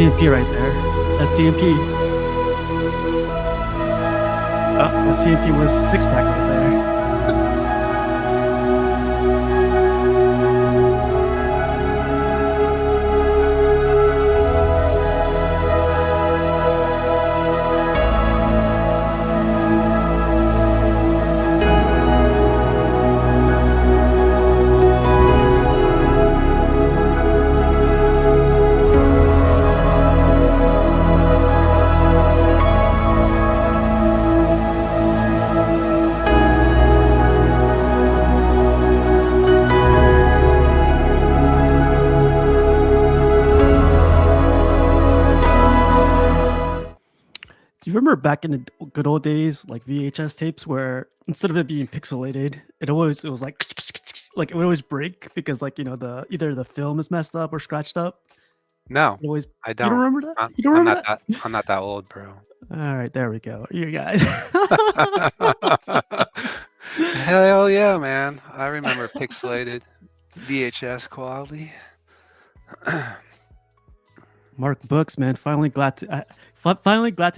CMP right there. That's CMP. Oh, that CMP was six pack right there. Do you remember back in the good old days, like VHS tapes, where instead of it being pixelated, it was like it would always break because the either the film is messed up or scratched up. No, It always I You don't don't. remember that? I'm, You don't I'm remember not that? that. I'm not that old, bro. All right, there we go. You guys. Hell yeah, man! I remember pixelated VHS quality. Mark Books, man, finally glad to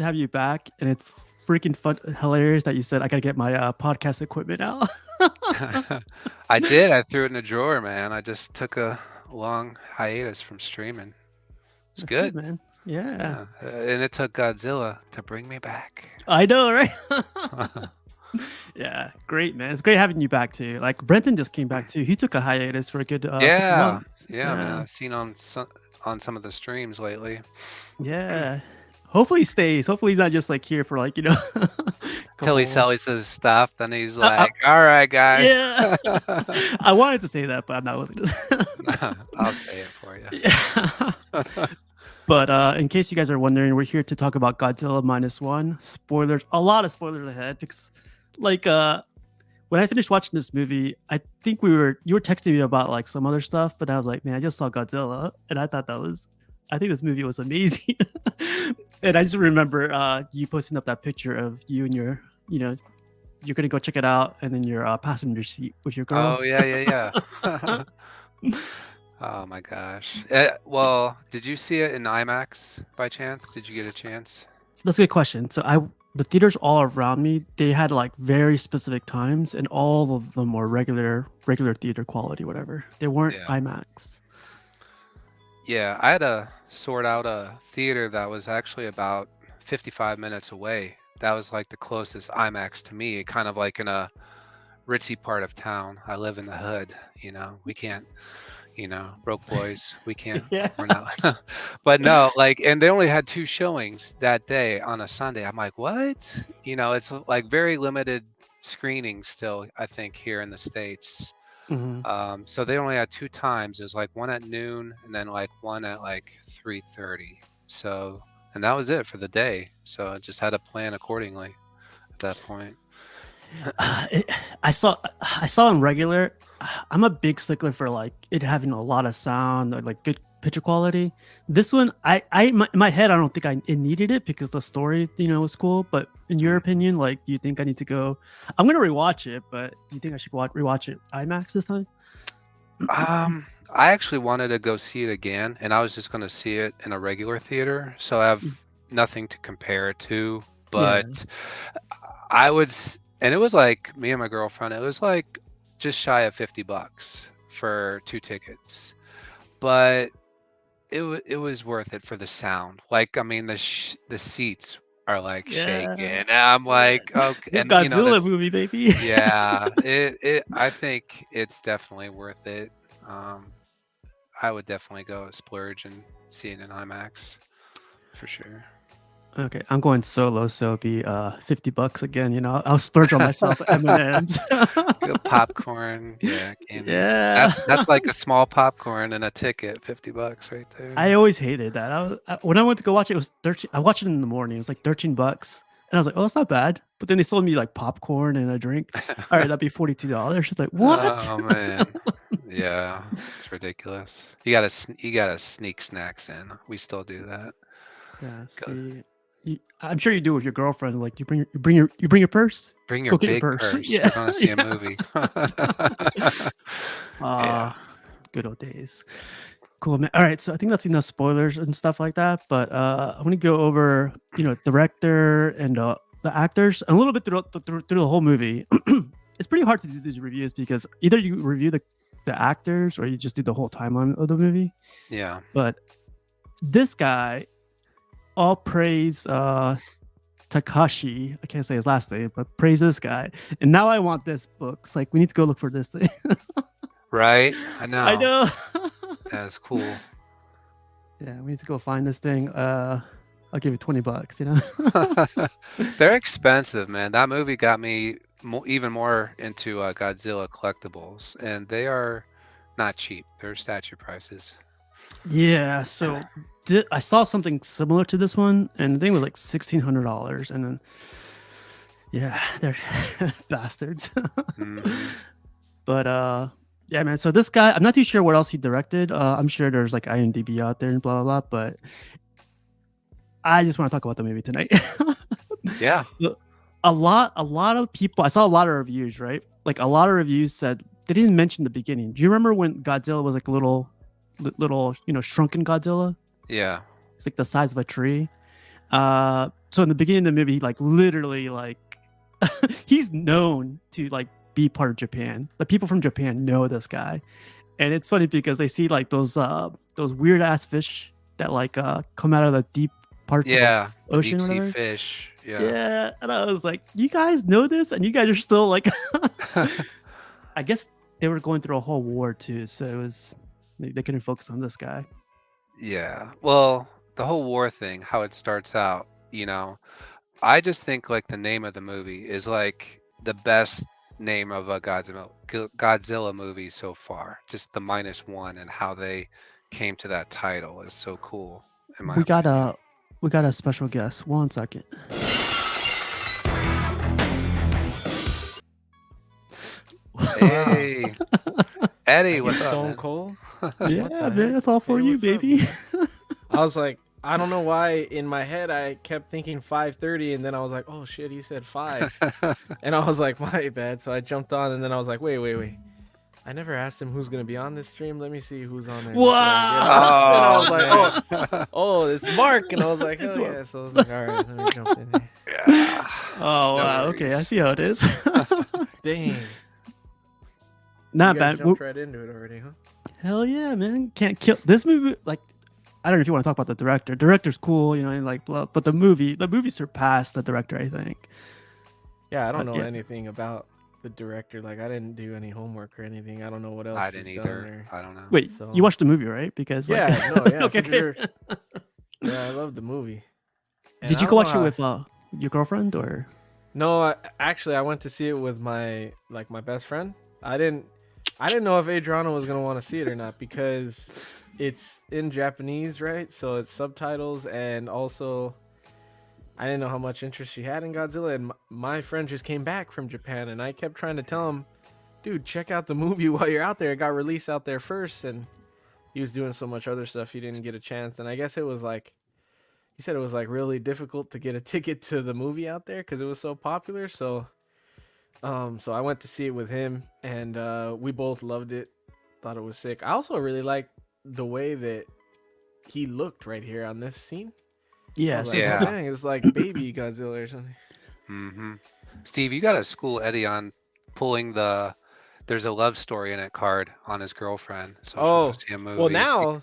have you back, and it's freaking fun, hilarious that you said I gotta get my podcast equipment out. I did. I threw it in a drawer, man. I just took a long hiatus from streaming. It's That's good, good. man. Yeah, Yeah, and it took Godzilla to bring me back. I know, right? Yeah, great, man. It's great having you back too. Like Brenton just came back too. He took a hiatus for a good couple Yeah, months. yeah, man. Yeah, I've seen on some of the streams lately. yeah. Hopefully he stays. Hopefully he's not just like here for Till he couple. sells his stuff, then he's Uh, uh, like, "All right, guys." yeah. I wanted to say that, but I'm not wasn't gonna. I'll say it for you. Yeah. But in case you guys are wondering, we're here to talk about Godzilla minus one. Spoilers, a lot of spoilers ahead because, like, when I finished watching this movie, I think you were texting me about like some other stuff, but I was like, man, I just saw Godzilla, and I think this movie was amazing. And I just remember you posting up that picture of you and you're gonna go check it out, and then your passenger seat with your girl. Oh yeah, yeah, yeah. Oh my gosh. Well, did you see it in IMAX by chance? Did you get a chance? So that's a good question. The theaters all around me, they had like very specific times, and all of them were regular theater quality, whatever. They weren't Yeah. IMAX. Yeah, I had to sort out a theater that was actually about 55 minutes away. That was like the closest IMAX to me, kind of like in a ritzy part of town. I live in the hood, we can't, broke boys, we can't, Yeah. we're not. But no, like, and they only had 2 showings that day on a Sunday. I'm like, what? It's like very limited screenings still, I think, here in the States. Mhm. So they only had 2 times. It was like one at noon and then like one at like 3:30. So, and that was it for the day. So I just had to plan accordingly at that point. It, I saw in regular. I'm a big stickler for like it having a lot of sound, or, like good picture quality. This one, in my head, I don't think it needed it because the story, was cool. But in your opinion, like, do you think I need to go? I'm gonna rewatch it, but do you think I should rewatch it IMAX this time? I actually wanted to go see it again, and I was just going to see it in a regular theater, so I have nothing to compare it to. Yeah. But and it was like me and my girlfriend. It was like just shy of $50 for 2 tickets, but it was worth it for the sound. Like, I mean, the seats are like shaking. Yeah. And I'm like, okay, This and Godzilla movie, baby. yeah, I think it's definitely worth it. Um, I would definitely go splurge and see it in IMAX for sure. Okay, I'm going solo, so it'll be $50 again. I'll splurge on myself M&Ms. Good popcorn, yeah, candy. Yeah. That's like a small popcorn and a ticket, $50 right there. I always hated that. When I went to go watch it, it was 13. I watched it in the morning. It was like $13, and I was like, "Oh, it's not bad." But then they sold me like popcorn and a drink. All right, that'd be $42. It's like, what? Oh man, yeah, it's ridiculous. You gotta sneak snacks in. We still do that. Yeah. Go, See, I'm sure you do with your girlfriend. Like you bring your purse. bring your Go get your big purse. purse. Yeah. We're gonna see a Yeah. movie. Yeah. Ah, good old days. Cool, man. All right, so I think that's enough spoilers and stuff like that. But I'm gonna go over, director and the actors a little bit through the whole movie. It's pretty hard to do these reviews because either you review the actors or you just do the whole timeline of the movie. Yeah. But this guy, all praise Takashi. I can't say his last name, but praise this guy. And now I want this book. It's like we need to go look for this thing. Right? I know. I know. That's cool. Yeah, we need to go find this thing. I'll give you $20. They're expensive, man. That movie got me even more into Godzilla collectibles, and they are not cheap. They're statue prices. Yeah. So I saw something similar to this one, and the thing was like $1,600, and then yeah, they're bastards. Mhm. But yeah, man. So this guy, I'm not too sure what else he directed. I'm sure there's like IMDb out there and blah blah blah. But I just want to talk about the movie tonight. Yeah. A lot of people. I saw a lot of reviews, right? Like a lot of reviews said they didn't mention the beginning. Do you remember when Godzilla was like a little, shrunken Godzilla? Yeah. It's like the size of a tree. So in the beginning of the movie, like literally, like he's known to like be part of Japan. The people from Japan know this guy, and it's funny because they see like those weird ass fish that like come out of the deep parts Yeah. of the ocean Deep or sea whatever. fish. Yeah. Yeah, and I was like, you guys know this, and you guys are still like, I guess they were going through a whole war too, so it was they couldn't focus on this guy. Yeah. Well, the whole war thing, how it starts out, I just think like the name of the movie is like the best name of a Godzilla movie so far. Just the -1 and how they came to that title is so cool, in my We got opinion. a special guest. 1 second. Hey, Eddie, what's up, Stone man? Cold. Yeah, What the man, heck? that's all for Hey, you, what's up, baby. I was like, I don't know why in my head I kept thinking 5:30, and then I was like, oh shit, he said 5, and I was like, my bad. So I jumped on, and then I was like, wait. I never asked him who's gonna be on this stream. Let me see who's on there. before I get Wow. on." And I was like, oh, it's Mark, and I was like, hell yeah. So I was like, all right, let me jump in here. Yeah. Oh No wow. Okay, I worries. see how it is. Dang, Not you guys bad. jumped right into it already, huh? Hell yeah, man! Can't kill this movie. Like, I don't know if you want to talk about the director. Director's cool, and like, blah, but the movie surpassed the director, I think. Yeah, I don't know Yeah. anything about the director. Like, I didn't do any homework or anything. I don't know what else I he's didn't done either. I don't know. Wait, So- you watched the movie, right? Because like, Yeah, no, yeah, okay. for sure. Yeah, I love the movie. And Did I you don't go know watch it with your girlfriend or? No, actually, I went to see it with my best friend. I didn't know if Adriana was gonna want to see it or not because it's in Japanese, right? So it's subtitles, and also I didn't know how much interest she had in Godzilla. And my friend just came back from Japan, and I kept trying to tell him, dude, check out the movie while you're out there. It got released out there first, and he was doing so much other stuff he didn't get a chance. And I guess it was like, he said it was like really difficult to get a ticket to the movie out there because it was so popular. So I went to see it with him, and we both loved it. Thought it was sick. I also really liked the way that he looked right here on this scene. I Yeah, was so like, this Yeah. is oh, dang, it's like baby Godzilla or something. Hmm. Steve, you got to school Eddie on pulling there's a love story in it card on his girlfriend. So she'll Oh, go see a movie. well now,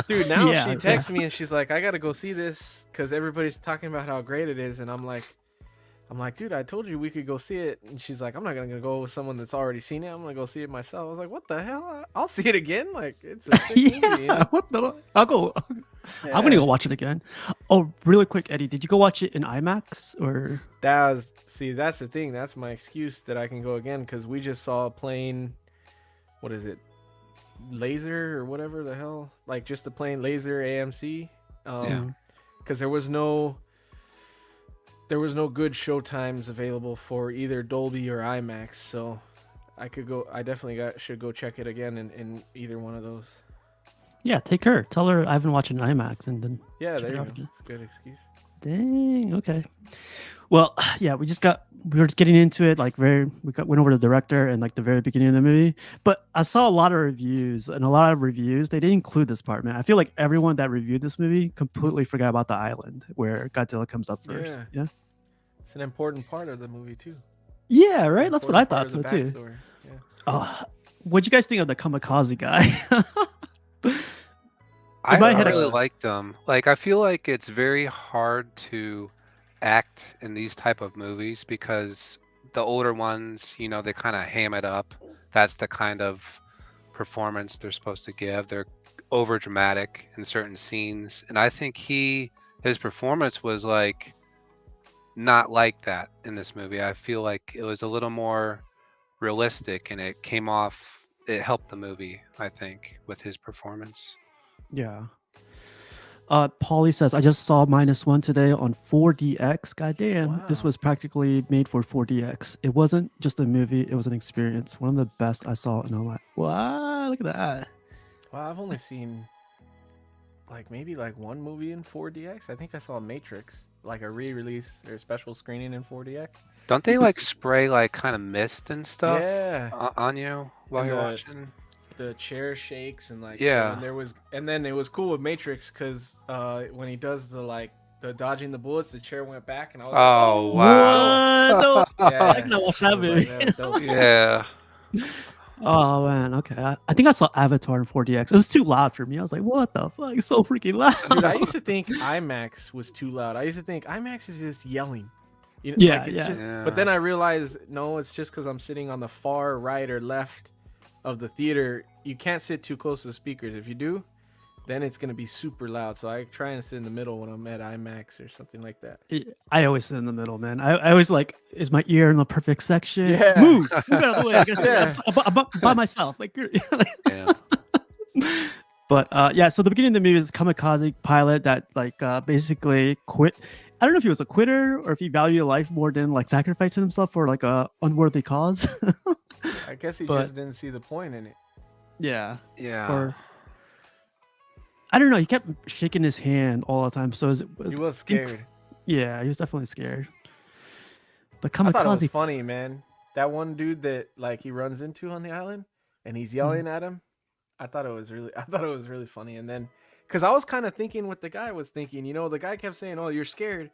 dude, now Yeah, she yeah. texts me and she's like, I gotta go see this because everybody's talking about how great it is, and I'm like, dude, I told you we could go see it, and she's like, I'm not gonna go with someone that's already seen it. I'm gonna go see it myself. I was like, what the hell? I'll see it again. Like, it's a sick yeah. movie. You know? What the? I'll go. I'm gonna Yeah. go watch it again. Oh, really quick, Eddie, did you go watch it in IMAX or? That's the thing. That's my excuse that I can go again because we just saw a plane. What is it? Laser or whatever the hell? Like just the plain laser AMC. Yeah. Because there was no good show times available for either Dolby or IMAX, so I could go. I definitely should go check it again in either one of those. Yeah, take her. Tell her I haven't watched it in IMAX, and then Yeah, check there it you out go. again. It's a good excuse. Dang. Okay. Well, yeah, we were getting into it went over the director and like the very beginning of the movie. But I saw a lot of reviews, and a lot of reviews they didn't include this part, man. I feel like everyone that reviewed this movie completely forgot about the island where Godzilla comes up first. Yeah. It's an important part of the movie too. Yeah, right. That's what I Important part thought of so the too. backstory. Yeah. What'd you guys think of the kamikaze guy? I, my I head, really liked them. Like I feel like it's very hard to act in these type of movies because the older ones, you know, they kind of ham it up. That's the kind of performance they're supposed to give. They're over dramatic in certain scenes, and I think his performance was like not like that in this movie. I feel like it was a little more realistic, and it came off. It helped the movie, I think, with his performance. yeah. Paulie says, I just saw -1 today on 4DX. Goddamn, this Wow. was practically made for 4DX. It wasn't just a movie, it was an experience. One of the best I saw in a while. Wow, look at that. Well, I've only seen maybe one movie in 4DX. I think I saw Matrix, like a re-release or a special screening in 4DX. Don't they like spray like kind of mist and stuff Yeah. on you while And you're watching? The chair shakes and like Yeah. So, and then it was cool with Matrix because when he does the dodging the bullets, the chair went back and I was Oh, like, wow. What? yeah, I gotta watch that I was movie. that was dope. Yeah. Oh man, okay. I think I saw Avatar in 4DX. It was too loud for me. I was like, what the fuck? It's so freaking loud. Dude, I used to think IMAX was too loud. I used to think IMAX is just yelling. You know, Yeah, it's yeah. just- but then I realized no, it's just because I'm sitting on the far right or left of the theater. You can't sit too close to the speakers. If you do, then it's gonna be super loud. So I try and sit in the middle when I'm at IMAX or something like that. I always sit in the middle, man. I always like, is my ear in the perfect section? Yeah. Move out of the way. I guess Yeah. I'm by myself. Like, you're, Yeah. but yeah. So the beginning of the movie is kamikaze pilot that basically quit. I don't know if he was a quitter or if he valued life more than like sacrificing himself for like a unworthy cause. I guess he But- just didn't see the point in it. Yeah. Yeah. Or I don't know. He kept shaking his hand all the time. So He was scared. Yeah, he was definitely scared. But I thought it was kamikaze. funny, man. That one dude that he runs into on the island and he's yelling at him. I thought it was really funny. And then because I was kind of thinking what the guy was thinking, you know, the guy kept saying, "Oh, you're scared,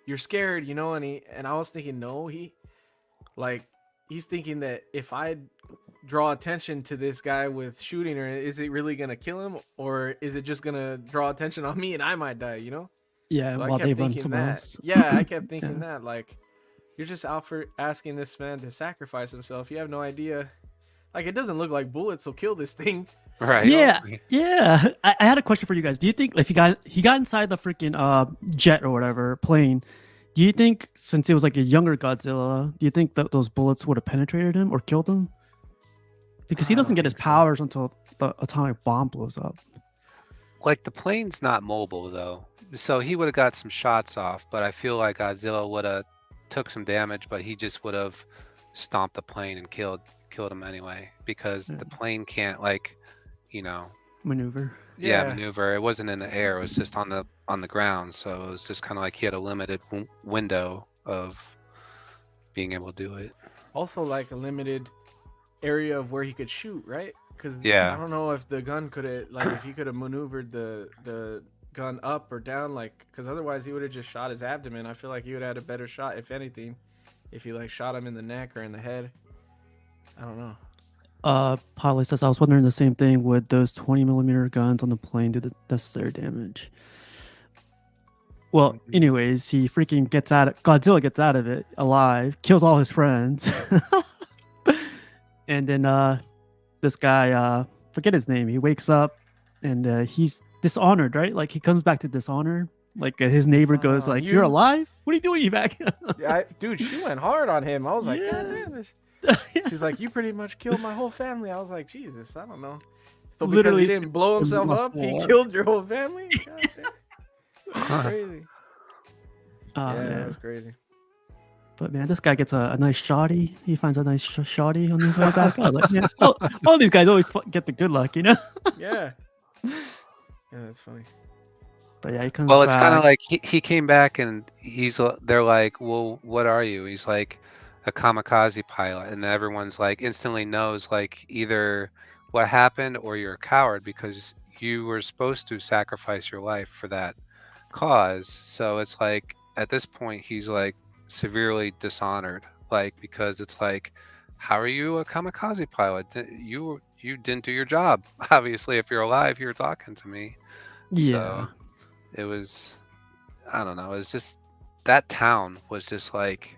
you know," and I was thinking, no, he's thinking that if I draw attention to this guy with shooting her, is it really gonna kill him or is it just gonna draw attention on me and I might die, you know? Yeah, So I while kept they run thinking somewhere that. else. Yeah, I kept thinking Yeah. that. Like, you're just out for asking this man to sacrifice himself. You have no idea. Like, it doesn't look like bullets will kill this thing. Right. Yeah, yeah. I had a question for you guys. Do you think if he got inside the freaking jet or whatever plane, do you think since it was like a younger Godzilla, do you think that those bullets would have penetrated him or killed him? Because he I doesn't don't get his think so. powers until the atomic bomb blows up. Like the plane's not mobile though, so he would have got some shots off. But I feel like Godzilla would have took some damage, but he just would have stomped the plane and killed him anyway because Yeah. the plane can't like, you know, Maneuver. maneuver. It wasn't in the air; it was just on the ground. So it was just kind of like he had a limited window of being able to do it. Also, like a limited area of where he could shoot, right? Because Yeah. I don't know if the gun could have, like, if he could have maneuvered the gun up or down, like, because otherwise he would have just shot his abdomen. I feel like he would have had a better shot, if anything, if he like shot him in the neck or in the head. I don't know. Polly says, I was wondering the same thing. Would those 20mm guns on the plane do the necessary damage? Well, anyways, he freaking Godzilla gets out of it alive, kills all his friends. And then this guy, forget his name, he wakes up and he's dishonored, right? Like he comes back to dishonor. Like his neighbor goes like, You- "You're alive? What are you doing? You back?" Yeah, dude, she went hard on him. I was like, Yeah. God damn this. She's like, you pretty much killed my whole family. I was like, Jesus, I don't know. So because Literally he didn't blow himself lost up, he war. killed your whole family? God damn. Crazy. Oh, Yeah, man. that was crazy. But man, this guy gets a nice shotty. He finds a nice shotty on his way back. I was like, man, all these guys always get the good luck, you know? Yeah. Yeah, that's funny. But yeah, he comes Well, it's kind of back. like he came back and they're like, well, what are you? He's like a kamikaze pilot, and everyone's like instantly knows like either what happened or you're a coward because you were supposed to sacrifice your life for that cause. So it's like at this point he's like severely dishonored, like because it's like, how are you a kamikaze pilot? You didn't do your job. Obviously, if you're alive, you're talking to me. Yeah. So it was, I don't know, it was just that town was just like,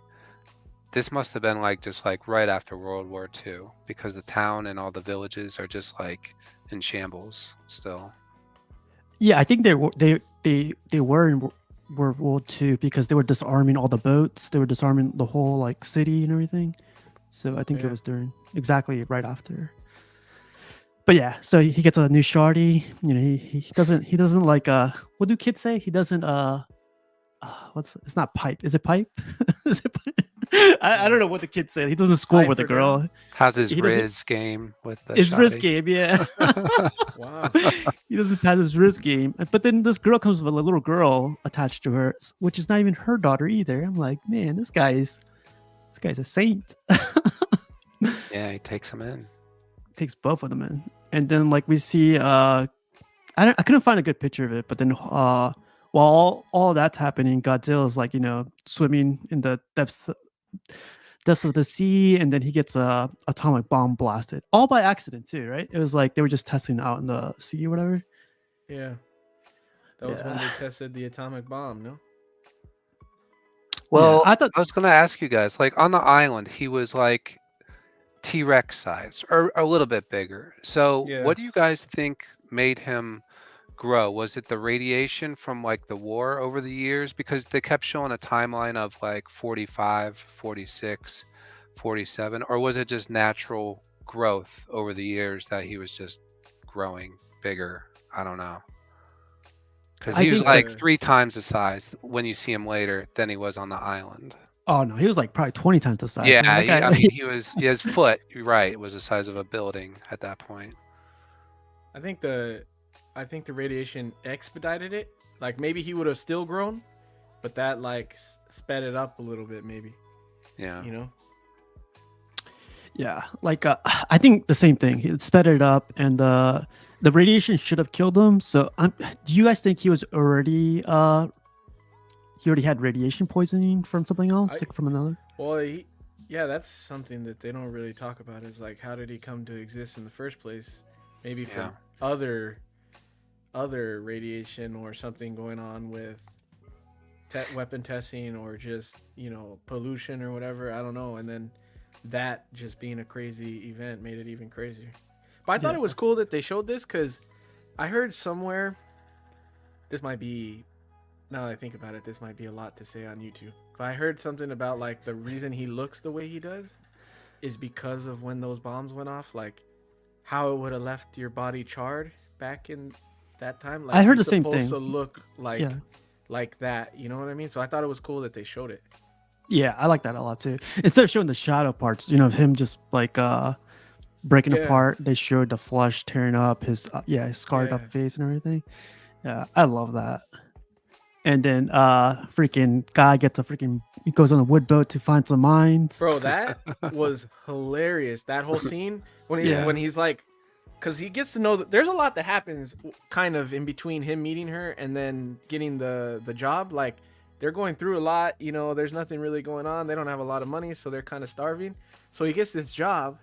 this must have been like just like right after World War II because the town and all the villages are just like in shambles still. Yeah, I think they were in World War II because they were disarming all the boats. They were disarming the whole like city and everything. So I think it Yeah. was during exactly right after. But yeah, so he gets a new shorty. You know, he doesn't like what do kids say? He doesn't what's it's not pipe. Is it pipe? Is it pipe? I don't know what the kids say. He doesn't score Pipe with a her girl. down? How's his He doesn't Riz game with the his wrist shotty? game, yeah. Wow. He doesn't pass his wrist game. But then this girl comes with a little girl attached to her, which is not even her daughter either. I'm like, man, this guy's a saint. Yeah, he takes him in. Takes both of them in. And then like we see I couldn't find a good picture of it, but then while all that's happening, Godzilla's like, you know, swimming in the depths of the sea, and then he gets a atomic bomb blasted, all by accident too, right? It was like they were just testing out in the sea or whatever. Yeah. That was when they Yeah. tested the atomic bomb, no? Well, I thought I was gonna ask you guys, like on the island, he was like T-Rex size or a little bit bigger. So Yeah. what do you guys think made him grow? Was it the radiation from like the war over the years? Because they kept showing a timeline of like 45, 46, 47, or was it just natural growth over the years that he was just growing bigger? I don't know. Because I he was think like the 3 times the size when you see him later than he was on the island. oh no, he was like probably 20 times the size, man. Yeah, That guy I mean, his foot, you're right, it was the size of a building at that point. I think the radiation expedited it. Like maybe he would have still grown, but that like sped it up a little bit, maybe. Yeah. You know? yeah, like I think the same thing. It sped it up, and the radiation should have killed him. So, do you guys think he was already he already had radiation poisoning from something else, like from another? Well, yeah, that's something that they don't really talk about. Is like, how did he come to exist in the first place? Maybe from other radiation or something going on with weapon testing or just pollution or whatever. I don't know. And then that just being a crazy event made it even crazier. But I thought it was cool that they showed this because I heard somewhere. This might be. Now that I think about it, this might be a lot to say on YouTube. But I heard something about like the reason he looks the way he does is because of when those bombs went off, like how it would have left your body charred back in that time. Like, I heard the same thing. Supposed to look like that, you know what I mean? So I thought it was cool that they showed it. Yeah, I like that a lot too. Instead of showing the shadow parts, of him just like breaking apart, they showed the flesh tearing up, his scarred up face and everything. Yeah, I love that. And then freaking guy he goes on a wood boat to find some mines. Bro, that was hilarious. That whole scene when he's like, because he gets to know that there's a lot that happens kind of in between him meeting her and then getting the job. Like they're going through a lot, there's nothing really going on. They don't have a lot of money, so they're kind of starving. So he gets this job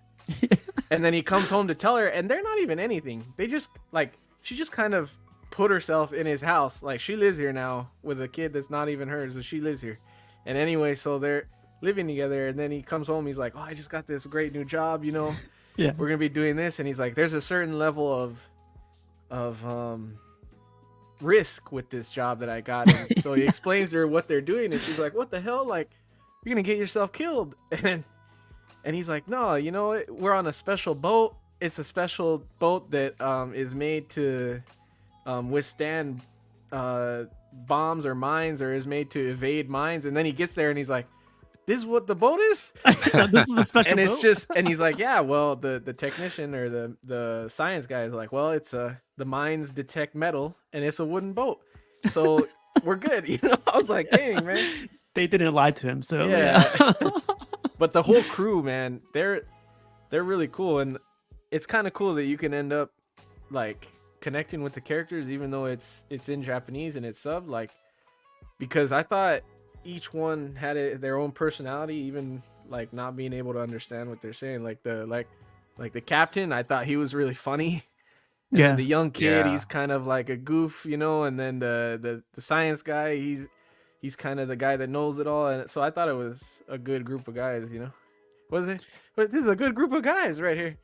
and then he comes home to tell her, and they're not even anything. They just like, she just kind of put herself in his house. Like she lives here now with a kid that's not even hers, so she lives here. And anyway, so they're living together, and then he comes home, he's like, oh, I just got this great new job, yeah, we're gonna be doing this. And he's like, there's a certain level of risk with this job that I got. And so he explains to her what they're doing, and she's like, what the hell, like you're gonna get yourself killed. And he's like, no, we're on a special boat. It's a special boat that is made to withstand bombs or mines, or is made to evade mines. And then he gets there and he's like, this is what the boat is? This is a special and boat? it's just, and he's like, yeah, well, the technician or the science guy is like, well, it's the mines detect metal and it's a wooden boat. So we're good. I was like, dang, man. They didn't lie to him, so Yeah. yeah. But the whole crew, man, they're really cool, and it's kind of cool that you can end up like connecting with the characters, even though it's in Japanese and it's subbed. Like, because I thought each one had their own personality, even like not being able to understand what they're saying. Like the captain, I thought he was really funny. And then Yeah. the young kid, Yeah. he's kind of like a goof, and then the science guy, he's kind of the guy that knows it all. And so I thought it was a good group of guys. Was it? But this is a good group of guys right here.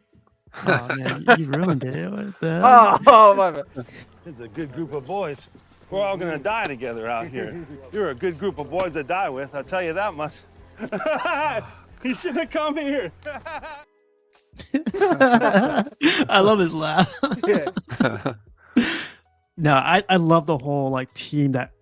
Oh man, you ruined it. What the hell? Oh my bad. It's a good group of boys. We're all gonna die together out here. You're a good group of boys to die with, I'll tell you that much. You should have come here. I love his laugh. Yeah. No, I love the whole like team that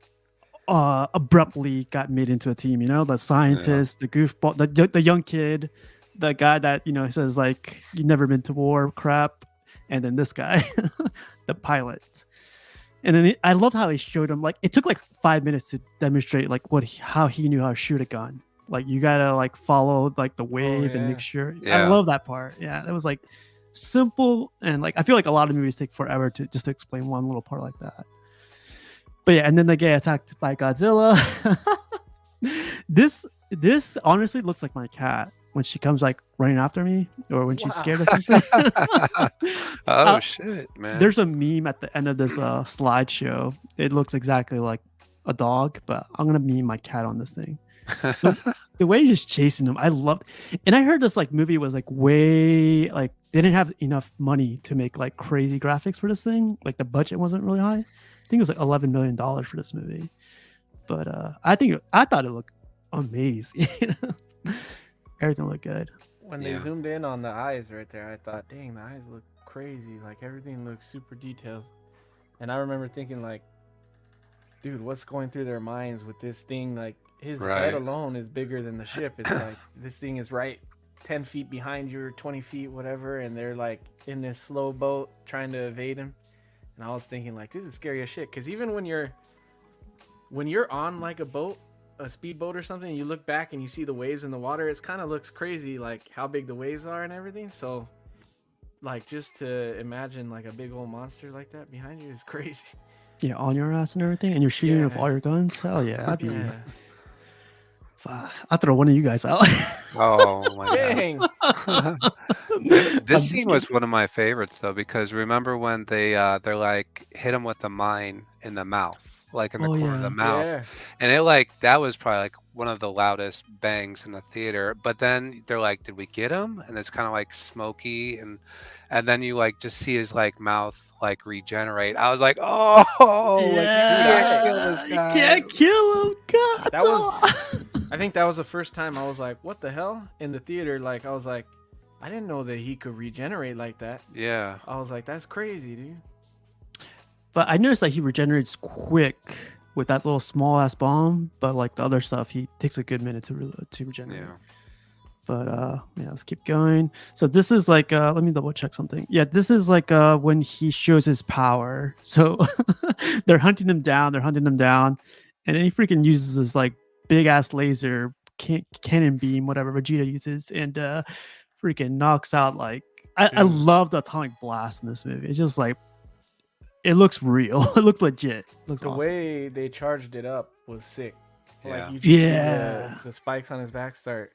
abruptly got made into a team. The scientist, the goofball, the young kid, the guy that says like you've never been to war crap, and then this guy, the pilot. And then I love how he showed him, like it took like 5 minutes to demonstrate like how he knew how to shoot a gun. Like you gotta like follow like the wave and yeah. make sure. Yeah. I love that part. Yeah, that was like simple, and like I feel like a lot of movies take forever to just to explain one little part like that. But yeah, and then they get attacked by Godzilla. This honestly looks like my cat when she comes like running after me, or when she's Wow. scared of something. Oh shit, man. There's a meme at the end of this slideshow. It looks exactly like a dog, but I'm gonna meme my cat on this thing. The way he's just chasing him, I loved. And I heard this like movie was like way like they didn't have enough money to make like crazy graphics for this thing. Like the budget wasn't really high. I think it was like $11 million for this movie. But I thought it looked amazing. Everything looked good. When they Yeah. zoomed in on the eyes right there, I thought, dang, the eyes look crazy. Like everything looks super detailed. And I remember thinking like, dude, what's going through their minds with this thing? Like his Right. head alone is bigger than the ship. It's like this thing is right 10 feet behind you or 20 feet, whatever. And they're like in this slow boat trying to evade him. And I was thinking like, this is scary as shit. Cause even when you're on like a boat, a speedboat or something, you look back and you see the waves in the water, it kind of looks crazy, like how big the waves are and everything. So like just to imagine like a big old monster like that behind you is crazy. Yeah, on your ass and everything, and you're shooting with Yeah. all your guns. Hell yeah, I'd be. Yeah. I'll throw one of you guys out. Oh my god. Dang. I'm This just scene was one of my favorites though, because remember when they're like hit him with a mine in the mouth, like in the Oh, corner of yeah. the mouth, Yeah. and it like that was probably like one of the loudest bangs in the theater. But then they're like, did we get him? And it's kind of like smoky, and then you like just see his like mouth like regenerate. I was like, oh, like, yeah, you can't kill this you guy. can't kill him. God, That was- I think that was the first time I was like, what the hell? In the theater, like I was like, I didn't know that he could regenerate like that. Yeah. I was like, that's crazy, dude. But I noticed that he regenerates quick with that little small ass bomb. But like the other stuff, he takes a good minute to regenerate. Yeah. But yeah, let's keep going. So this is like let me double check something. Yeah, this is like when he shows his power. So they're hunting him down, and then he freaking uses this like big ass laser cannon beam, whatever Vegeta uses, and freaking knocks out like I love the atomic blast in this movie. It's just like it looks real. It looks legit. It looks The awesome. way they charged it up was sick. Yeah. Like you could see Yeah. the spikes on his back start,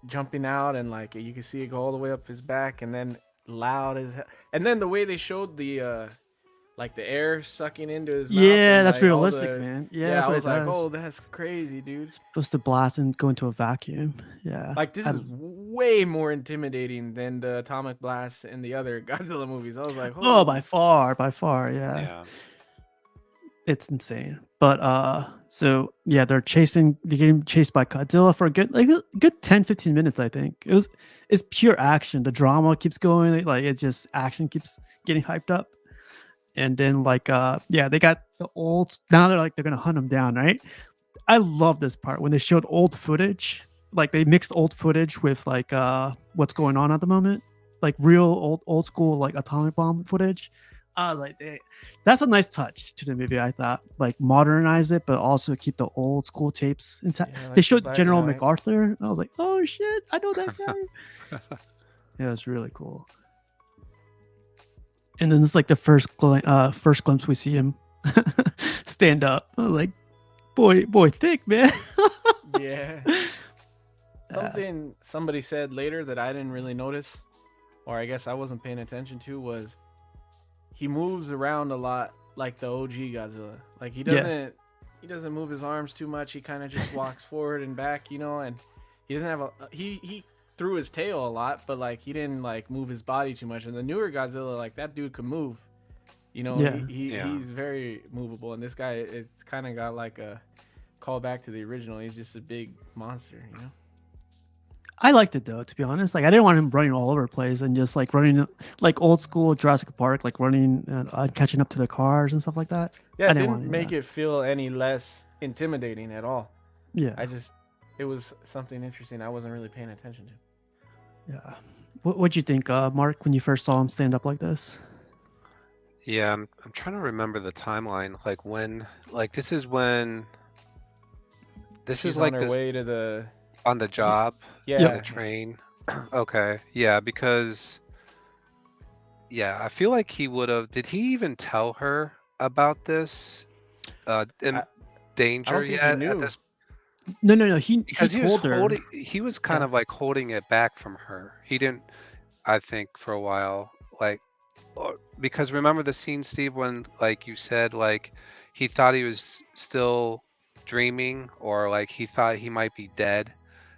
jumping out, and like you can see it go all the way up his back, and then loud as hell. And then the way they showed the like the air sucking into his mouth. Yeah, and, that's like, all realistic, the- man. Yeah, Yeah, that's I what was it like, does. oh, that's crazy, dude. Supposed to blast and go into a vacuum. Yeah. Like this I- is way more intimidating than the atomic blasts in the other Godzilla movies. I was like, Oh, holy- by far, yeah. Yeah. It's insane. But so yeah, they're getting chased by Godzilla for a good 10-15 minutes, I think. It's pure action. The drama keeps going, like it just action keeps getting hyped up. And then like yeah, they got the old, now they're gonna hunt him down, right? I love this part when they showed old footage. Like they mixed old footage with like what's going on at the moment. Like real old school like atomic bomb footage. I was like, "Dang." That's a nice touch to the movie. I thought, like, modernize it, but also keep the old school tapes intact. Yeah, like They the showed black and General white. MacArthur. I was like, oh shit, I know that guy. Yeah, it was really cool. And then it's like the first glimpse we see him stand up. I was like, boy, thick man. Yeah. Something somebody said later that I didn't really notice, or I guess I wasn't paying attention to, was he moves around a lot like the OG Godzilla. Like he doesn't move his arms too much. He kind of just walks forward and back, and he doesn't have he threw his tail a lot, but like he didn't like move his body too much. And the newer Godzilla, like that dude could move. Yeah. He's very movable, and this guy, it kind of got like a call back to the original. He's just a big monster. I liked it though, to be honest. Like I didn't want him running all over the place and just like running like old school Jurassic Park, like running and catching up to the cars and stuff like that. Yeah, I it didn't want didn't to do make it feel any less intimidating at all. Yeah, It was something interesting I wasn't really paying attention to. yeah. What'd you think, Mark, when you first saw him stand up like this? Yeah, I'm trying to remember the timeline. Like when, like this is when, this She's is like on her this way to the on the job, yeah. the train. Okay, yeah, because I feel like he would have. Did he even tell her about this in I danger don't think he yet at knew. this? No. He Because he was told her. holding, he was kind Yeah. of like holding it back from her. He didn't, I think, for a while, like, because remember the scene, Steve, when like you said, like he thought he was still dreaming, or like he thought he might be dead,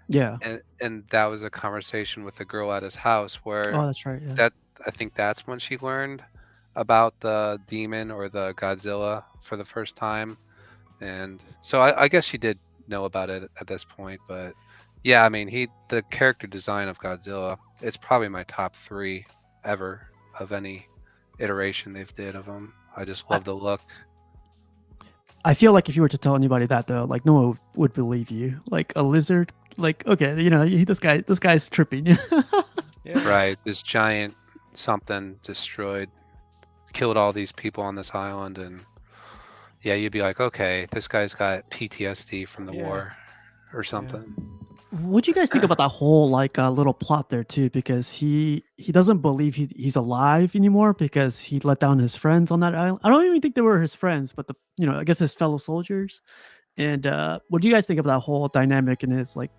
Yeah. and that was a conversation with the girl at his house where Oh, that's right. Yeah. that I think that's when she learned about the demon or the Godzilla for the first time. And so I guess she did know about it at this point, but yeah, I mean, the character design of Godzilla, it's probably my top 3 ever of any iteration they've did of him. I just love the look. I feel like if you were to tell anybody that though, like no one would believe you. Like a lizard, like okay, this guy's tripping. Yeah. Right, this giant something destroyed, killed all these people on this island, and yeah, you'd be like, okay, this guy's got PTSD from the war or something. What do you guys think about that whole like little plot there too? Because he doesn't believe he's alive anymore because he let down his friends on that island. I don't even think they were his friends, but I guess his fellow soldiers. And what do you guys think of that whole dynamic and his like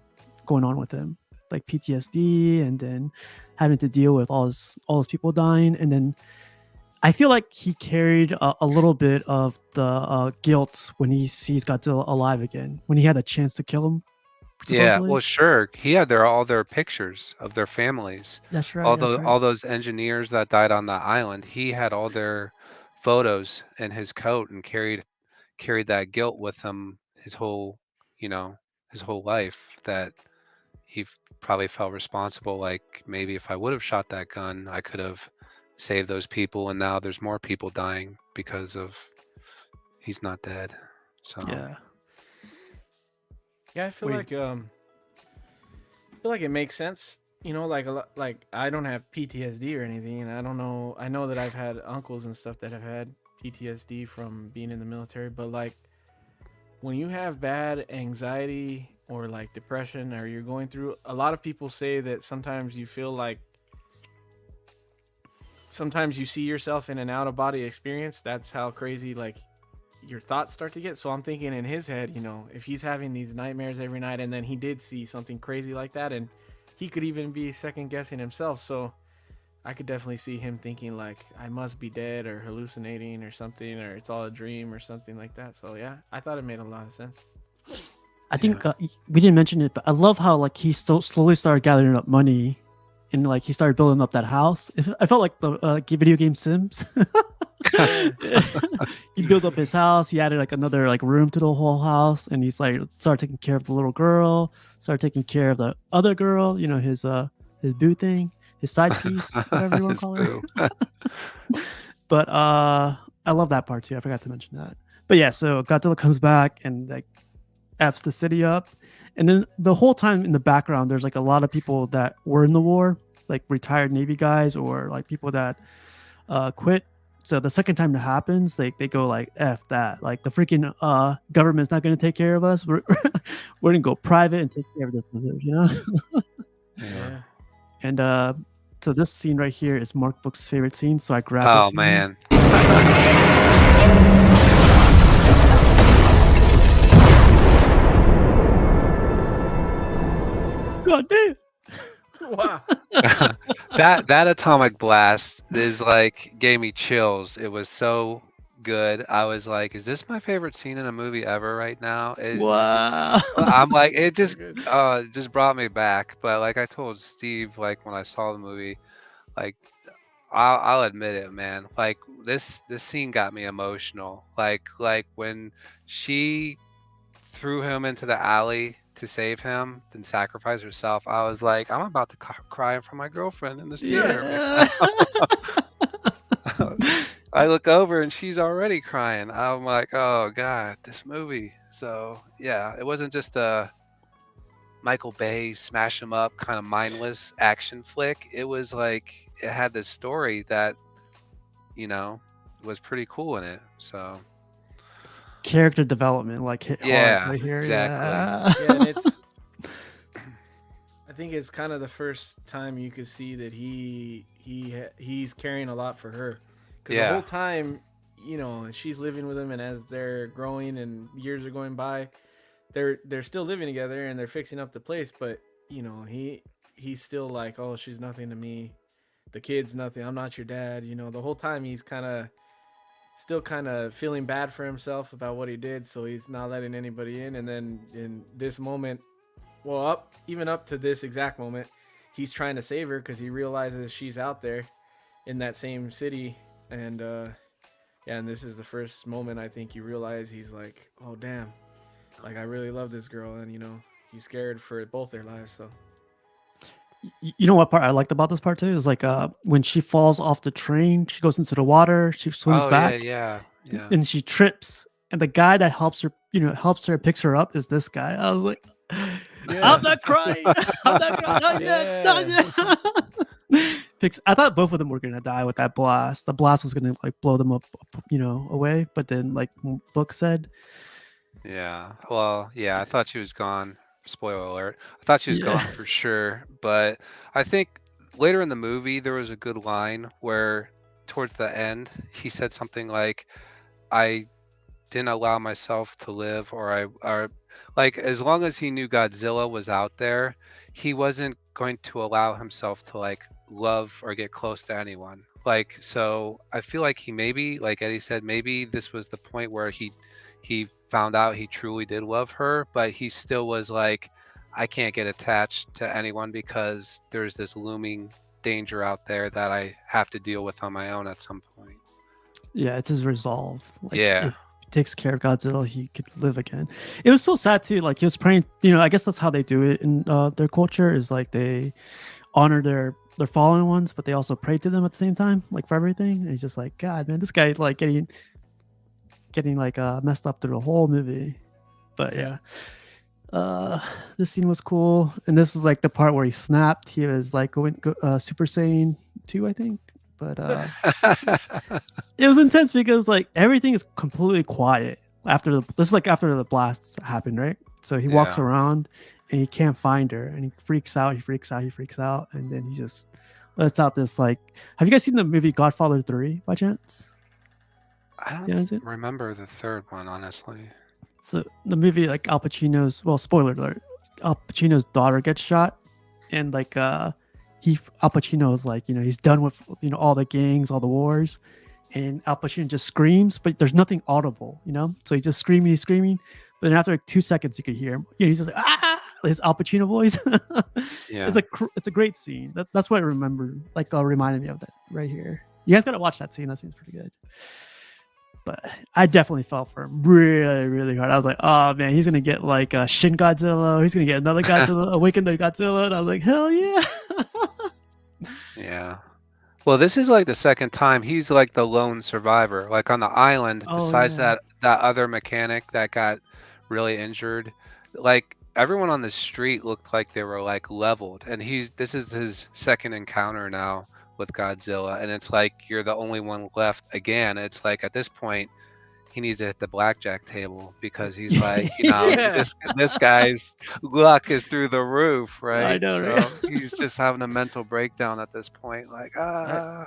going on with him, like PTSD, and then having to deal with all those people dying, and then I feel like he carried a little bit of the guilt when he sees Godzilla alive again, when he had a chance to kill him. Yeah, Supposedly. well, sure. He had all their pictures of their families. That's right. All those engineers that died on that island. He had all their photos in his coat and carried that guilt with him his whole, his whole life. That he probably felt responsible. Like maybe if I would have shot that gun, I could have saved those people. And now there's more people dying because of he's not dead. So Yeah. Yeah, I feel like it makes sense. Like I don't have PTSD or anything, and I don't know. I know that I've had uncles and stuff that have had PTSD from being in the military, but like when you have bad anxiety or like depression, or you're going through, a lot of people say that sometimes you feel like sometimes you see yourself in an out of body experience. That's how crazy like your thoughts start to get. So I'm thinking in his head, if he's having these nightmares every night and then he did see something crazy like that, and he could even be second guessing himself. So I could definitely see him thinking like I must be dead or hallucinating or something, or it's all a dream or something like that. So yeah, I thought it made a lot of sense. I think we didn't mention it, but I love how like he slowly started gathering up money, and like he started building up that house. I felt like the video game Sims. He built up his house. He added like another like room to the whole house, and he's like started taking care of the little girl, started taking care of the other girl. His boo thing, his side piece, whatever you want to call it. But I love that part too. I forgot to mention that. But yeah, so Godzilla comes back and like f's the city up, and then the whole time in the background, there's like a lot of people that were in the war, like retired Navy guys or like people that quit So the second time it happens, they go like F that. Like the freaking government's not gonna take care of us. We're gonna go private and take care of this, you know? Yeah. And so this scene right here is Mark Book's favorite scene, so I grabbed Oh it for him. man. God damn. Wow. that atomic blast is like gave me chills. It was so good. I was like, is this my favorite scene in a movie ever right now? Wow. I'm like, it So just good. just brought me back. But like I told Steve, like when I saw the movie, like I'll admit it, man. Like this scene got me emotional. Like when she threw him into the alley to save him, then sacrifice herself. I was like, I'm about to cry in front of my girlfriend in this theater, Yeah. man. I look over and she's already crying. I'm like, oh god, this movie. So yeah, it wasn't just a Michael Bay smash 'em up kind of mindless action flick. It was like it had this story that, you know, was pretty cool in it. So Character development like hit hard yeah, right here. exactly. Yeah. Yeah, and it's. I think it's kind of the first time you could see that he's carrying a lot for her, because the Yeah. whole time, you know, she's living with him, and as they're growing and years are going by, they're still living together and they're fixing up the place, but you know, he's still like, oh, she's nothing to me, the kid's nothing, I'm not your dad, you know. The whole time he's still kind of feeling bad for himself about what he did, so he's not letting anybody in. And then in this moment, well, even up to this exact moment, he's trying to save her because he realizes she's out there in that same city. And yeah, and this is the first moment I think you realize he's like, oh damn, like I really love this girl, and you know, he's scared for both their lives. So You know what part I liked about this part too is like when she falls off the train, she goes into the water, she swims Oh back, yeah. and she trips. And the guy that helps her, picks her up is this guy. I was like, Yeah. I'm not crying. I'm not crying. Not yet. Not yet. I thought both of them were gonna die with that blast. The blast was gonna like blow them up, away. But then, like Book said, Yeah. Well, yeah, I thought she was gone. Spoiler alert. I thought she was yeah, gone for sure. But I think later in the movie, there was a good line where towards the end, he said something like, I didn't allow myself to live, or like, as long as he knew Godzilla was out there, he wasn't going to allow himself to like love or get close to anyone. Like, so I feel like he maybe, like Eddie said, maybe this was the point where he found out he truly did love her, but he still was like, I can't get attached to anyone because there's this looming danger out there that I have to deal with on my own at some point. yeah, it's his resolve. Like, Yeah. if he takes care of Godzilla, he could live again. It was so sad too. Like he was praying. I guess that's how they do it in their culture. Is like they honor their fallen ones, but they also pray to them at the same time, like for everything. And he's just like, God, man, this guy like getting like messed up through the whole movie. But yeah, this scene was cool, and this is like the part where he snapped. He was like going Super Saiyan 2, I think. But it was intense because like everything is completely quiet after after the blasts happened, right? So he walks Yeah. around and he can't find her, and he freaks out, and then he just lets out this like. Have you guys seen the movie Godfather 3 by chance? I don't Yeah, is it? remember the third one, honestly. So the movie, like Al Pacino's, well, spoiler alert, Al Pacino's daughter gets shot, and like Al Pacino is like, he's done with all the gangs, all the wars, and Al Pacino just screams, but there's nothing audible, so he's just he's screaming, but then after like 2 seconds you could hear him, he's just like, ah, his Al Pacino voice. Yeah. It's a great scene. That's what I remember, like reminded me of that right here. You guys gotta watch that scene. That seems pretty good. But I definitely felt for him really, really hard. I was like, oh man, he's gonna get like a Shin Godzilla, or he's gonna get another Godzilla, Awaken the Godzilla. And I was like, hell yeah. Yeah. Well, this is like the second time he's like the lone survivor. Like on the island, Oh, besides yeah. that other mechanic that got really injured, like everyone on the street looked like they were like leveled. And this is his second encounter now with Godzilla, and it's like you're the only one left again. It's like at this point he needs to hit the blackjack table because he's like, Yeah. this guy's luck is through the roof, I right? know, right? So he's just having a mental breakdown at this point, like I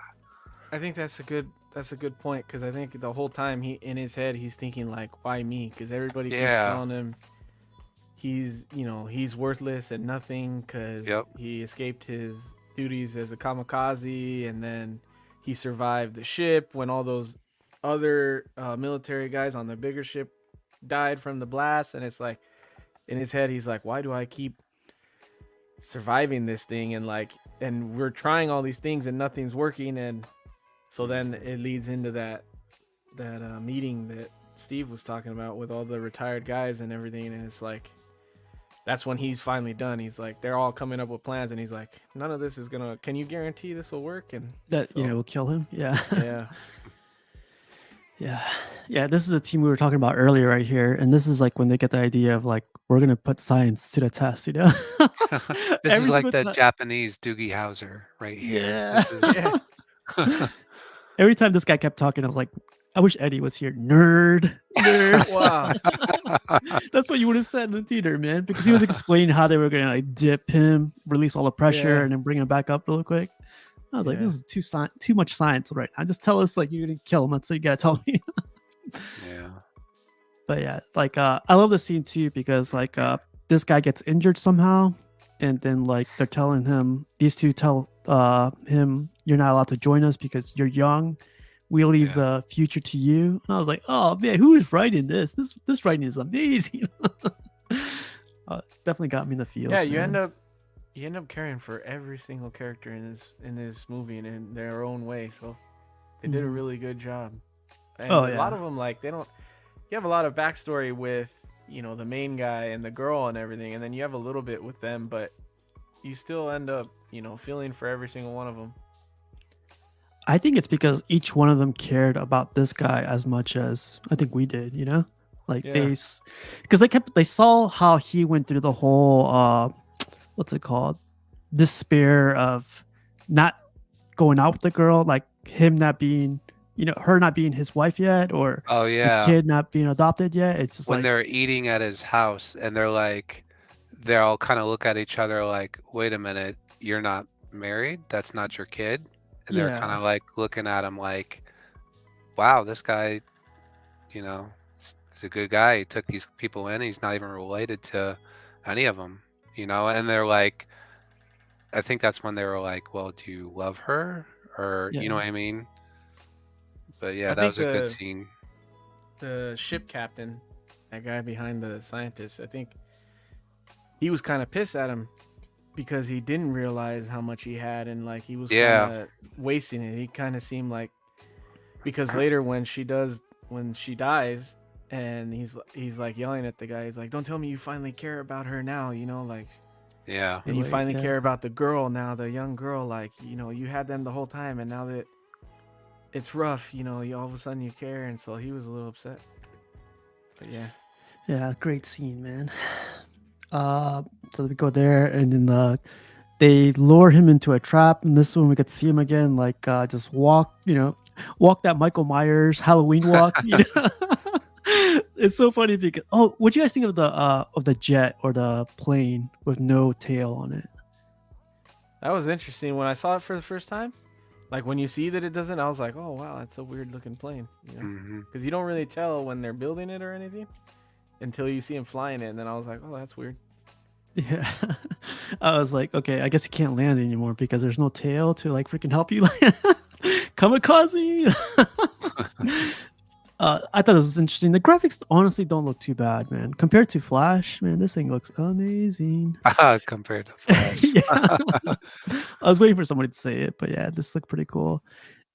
think that's a good point, because I think the whole time he in his head he's thinking like, why me? Because everybody keeps yeah, telling him he's worthless and nothing because yep, he escaped his duties as a kamikaze, and then he survived the ship when all those other military guys on the bigger ship died from the blast. And it's like in his head he's like, why do I keep surviving this thing, and we're trying all these things and nothing's working. And so then it leads into that meeting that Steve was talking about with all the retired guys and everything. And it's like, that's when he's finally done. He's like, they're all coming up with plans, and he's like, none of this is gonna. Can you guarantee this will work? And That so, will kill him. Yeah. yeah, Yeah. This is the team we were talking about earlier, right here, and this is like when they get the idea of like we're gonna put science to the test. this is Every like single the time. Japanese Doogie Howser right here. Yeah. This is yeah. Every time this guy kept talking, I was like, I wish Eddie was here. Nerd. Wow. That's what you would have said in the theater, man, because he was explaining how they were gonna like dip him, release all the pressure, Yeah. and then bring him back up real quick. I was like, Yeah. this is too much science right now. Just tell us like you're gonna kill him. That's what you gotta tell me. yeah. But yeah, like I love the scene too because like this guy gets injured somehow, and then like they're telling him, these two tell him, you're not allowed to join us because you're young. We leave Yeah. the future to you. And I was like, oh man, who is writing this? This writing is amazing. Definitely got me in the feels. Yeah, you man. end up caring for every single character in this movie and in their own way. So they did a Mhm. really good job. And Oh, a lot yeah. of them, like, they don't. You have a lot of backstory with the main guy and the girl and everything, and then you have a little bit with them, but you still end up feeling for every single one of them. I think it's because each one of them cared about this guy as much as I think we did, like Yeah. because they saw how he went through the whole what's it called, despair of not going out with the girl, like him not being, her not being his wife yet, or Oh the yeah. kid not being adopted yet. It's just When like, they're eating at his house and they all kind of look at each other like, wait a minute, you're not married? That's not your kid? And they're kind yeah, of like looking at him like, wow, this guy, is a good guy. He took these people in. He's not even related to any of them, and they're like, I think that's when they were like, well, do you love her? Or, you know yeah, what I mean? But yeah, I that think was a good scene. the ship captain, that guy behind the scientist, I think he was kind of pissed at him because he didn't realize how much he had, and like he was kind Yeah. of wasting it. He kind of seemed like, because later when she dies, and he's like yelling at the guy, he's like, don't tell me you finally care about her now, like, Yeah. and you Wait, finally yeah. care about the girl now, the young girl, like, you had them the whole time, and now that it's rough, you all of a sudden you care. And so he was a little upset. But yeah. Great scene, man. So we go there, and then they lure him into a trap, and this one we could see him again, like just walk that Michael Myers Halloween walk. It's so funny because what do you guys think of the jet or the plane with no tail on it? That was interesting when I saw it for the first time. Like when you see that it doesn't, I was like, oh wow, that's a weird looking plane. hmm Because you don't really tell when they're building it or anything until you see him flying it. And then I was like, oh, that's weird. Yeah. I was like, okay, I guess you can't land anymore because there's no tail to like freaking help you. Kamikaze. I thought this was interesting. The graphics honestly don't look too bad, man. Compared to Flash, man, this thing looks amazing. Compared to Flash. Yeah. I was waiting for somebody to say it, but yeah, this looked pretty cool.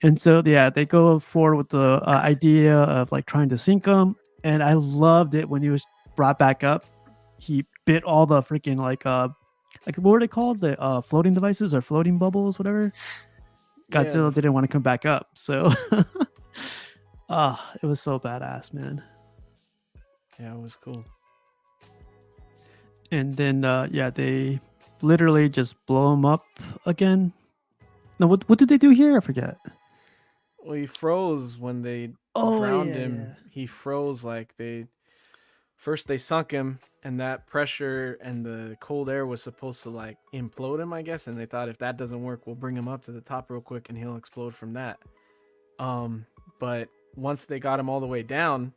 And so yeah, they go forward with the idea of like trying to sink him, and I loved it when he was brought back up. He bit all the freaking like what were they called, the floating devices or floating bubbles, whatever. Godzilla didn't want to come back up, so it was so badass, man. Yeah, it was cool. And then they literally just blow him up again. No, what did they do here? I forget. Well, he froze when they Oh drowned yeah, him. yeah. He froze like they sunk him, and that pressure and the cold air was supposed to like implode him, I guess. And they thought if that doesn't work, we'll bring him up to the top real quick, and he'll explode from that. But once they got him all the way down,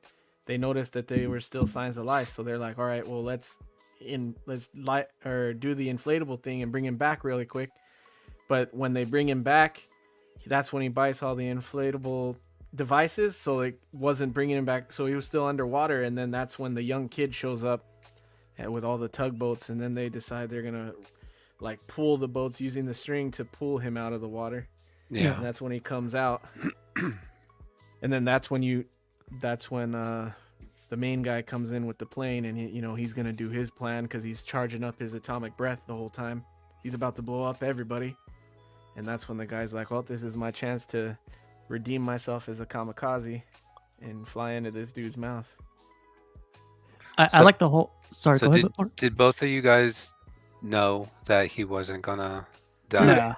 they noticed that they were still signs of life. So they're like, all right, well let's light or do the inflatable thing and bring him back really quick. But when they bring him back, that's when he bites all the inflatable devices. So it wasn't bringing him back. So he was still underwater. And then that's when the young kid shows up with all the tugboats. And then they decide they're going to like pull the boats using the string to pull him out of the water. Yeah. And that's when he comes out. And then that's when the main guy comes in with the plane, and he's gonna do his plan because he's charging up his atomic breath the whole time. He's about to blow up everybody, and that's when the guy's like, "Well, this is my chance to redeem myself as a kamikaze and fly into this dude's mouth." I So- like the whole. Sorry, So go ahead. did both of you guys know that he wasn't gonna die? No,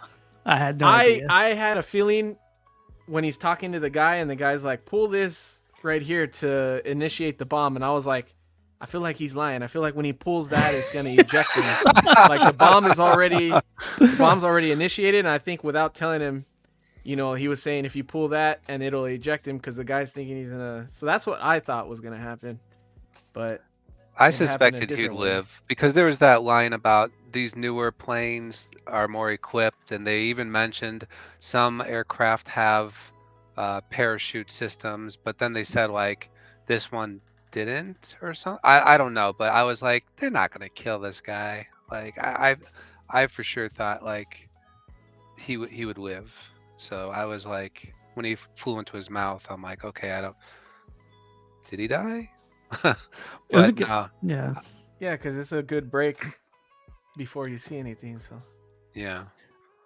I had no idea. I had a feeling when he's talking to the guy, and the guy's like, "Pull this right here to initiate the bomb," and I was like, I feel like he's lying. I feel like when he pulls that, it's gonna eject him. Like the bomb's already initiated, and I think without telling him, he was saying if you pull that and it'll eject him because the guy's thinking he's gonna. So that's what I thought was gonna happen, but I It happened a suspected he'd different way. live because there was that line about these newer planes are more equipped, and they even mentioned some aircraft have parachute systems, but then they said like this one didn't or something. I don't know, but I was like, they're not gonna kill this guy. Like I for sure thought like he would live. So I was like, when he flew into his mouth, I'm like, okay, I don't. Did he die? It was a But good. no, Yeah, yeah, because it's a good break before you see anything. So yeah.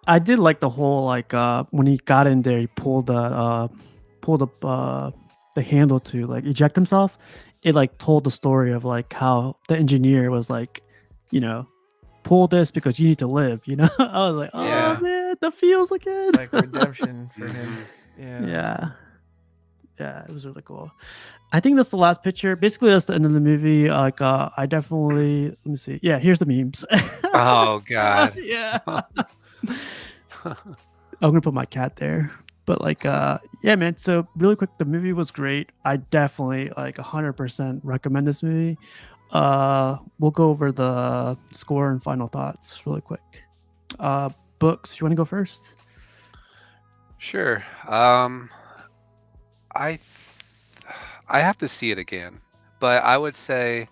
I did like the whole like when he got in there, he pulled up the handle to like eject himself. It like told the story of like how the engineer was like, you know, pull this because you need to live. I was like, oh Yeah. man, the feels again. like redemption for him. Mhm. Yeah. that was Yeah. cool. Yeah, it was really cool. I think that's the last picture. Basically, that's the end of the movie. Like, I definitely let me see. Yeah, here's the memes. Oh God. Yeah. I'm gonna put my cat there. But like, yeah, man. So really quick, the movie was great. I definitely like 100% recommend this movie. We'll go over the score and final thoughts really quick. Books. You want to go first? Sure. I I have to see it again, but I would say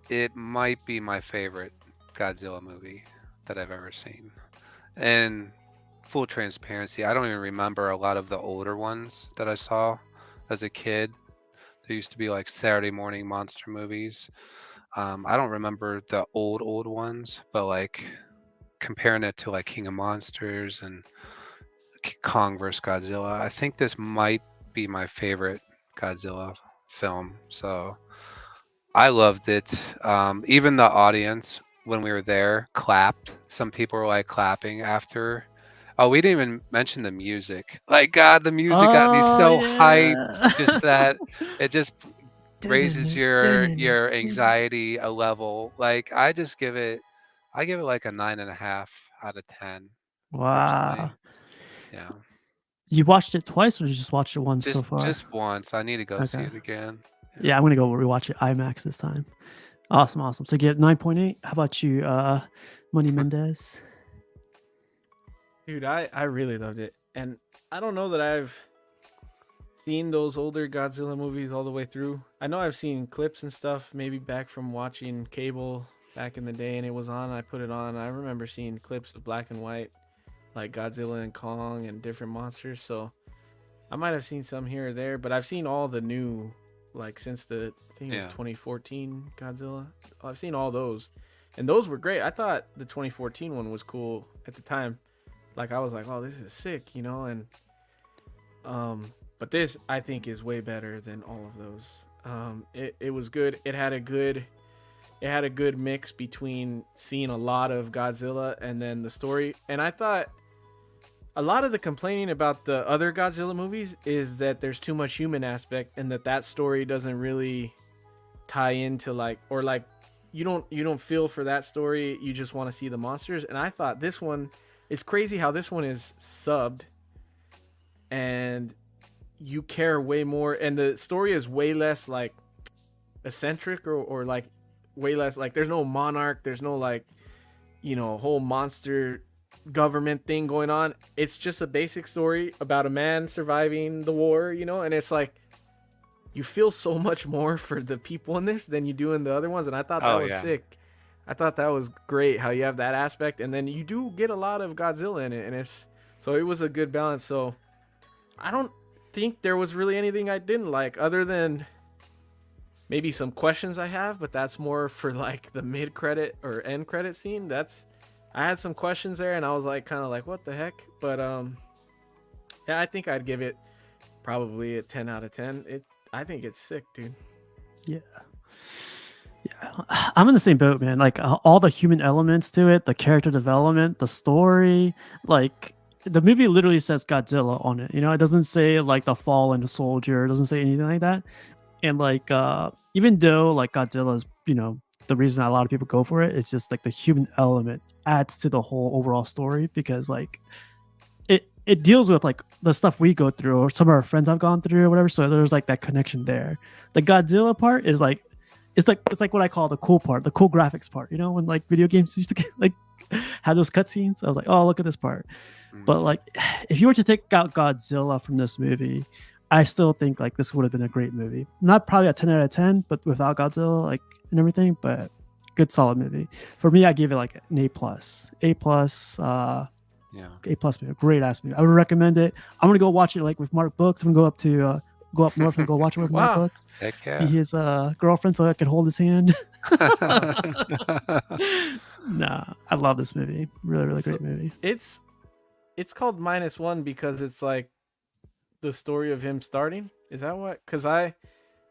it might be my favorite Godzilla movie that I've ever seen. And full transparency, I don't even remember a lot of the older ones that I saw as a kid. There used to be like Saturday morning monster movies. I don't remember the old ones, but like comparing it to like King of Monsters and Kong vs. Godzilla, I think this might be my favorite Godzilla film. So I loved it. Even the audience when we were there clapped. Some people were like clapping after. Oh, we didn't even mention the music. Like God, the music got me Oh, so yeah. hyped. Just that it just raises your anxiety a level. Like I give it like a 9.5 out of 10 personally. Wow. Yeah. You watched it twice, or you just watched it once so Just far? just once. I need to go see Okay. it again. Yeah, I'm gonna go rewatch it IMAX this time. Awesome. So you get 9.8. How about you, Money Mendez? Dude, I really loved it. And I don't know that I've seen those older Godzilla movies all the way through. I know I've seen clips and stuff, maybe back from watching cable back in the day, and it was on. I put it on. I remember seeing clips of black and white, like Godzilla and Kong and different monsters. So I might have seen some here or there, but I've seen all the new, like since I think it was Yeah. 2014 Godzilla. I've seen all those, and those were great. I thought the 2014 one was cool at the time. Like I was like, oh, this is sick, and but this I think is way better than all of those. It was good. It had a good mix between seeing a lot of Godzilla and then the story. And I thought a lot of the complaining about the other Godzilla movies is that there's too much human aspect, and that story doesn't really tie into like, or like you don't feel for that story. You just want to see the monsters. And I thought this one, it's crazy how this one is subbed, and you care way more, and the story is way less like eccentric, or like way less like, there's no monarch, there's no like, whole monster government thing going on. It's just a basic story about a man surviving the war, and it's like you feel so much more for the people in this than you do in the other ones. And I thought that was sick. I thought that was great how you have that aspect, and then you do get a lot of Godzilla in it, and so it was a good balance. So I don't think there was really anything I didn't like, other than maybe some questions I have, but that's more for like the mid credit or end credit scene. I had some questions there, and I was like, kind of like, what the heck? But yeah, I think I'd give it probably a 10 out of 10. I think it's sick, dude. Yeah. I'm in the same boat, man. Like all the human elements to it, the character development, the story, like the movie literally says Godzilla on it. It doesn't say like the fallen soldier. It doesn't say anything like that. And like even though like Godzilla is, the reason a lot of people go for it, it's just like the human element adds to the whole overall story, because like it deals with like the stuff we go through or some of our friends have gone through or whatever. So there's like that connection there. The Godzilla part is like it's like what I call the cool part, the cool graphics part. When like video games used to get, like have those cutscenes. I was like, oh, look at this part. But like if you were to take out Godzilla from this movie, I still think like this would have been a great movie. Not probably a 10 out of 10, but without Godzilla like and everything, but good solid movie. For me, I give it like an A+. A+ movie, great ass movie. I would recommend it. I'm gonna go watch it like with Mark Books. I'm gonna go up north and go watch it with Mark Books. Heck yeah. Be his girlfriend so I can hold his hand. Nah, I love this movie. Really, really great movie. It's called -1 because it's like the story of him starting. Is that what? Because I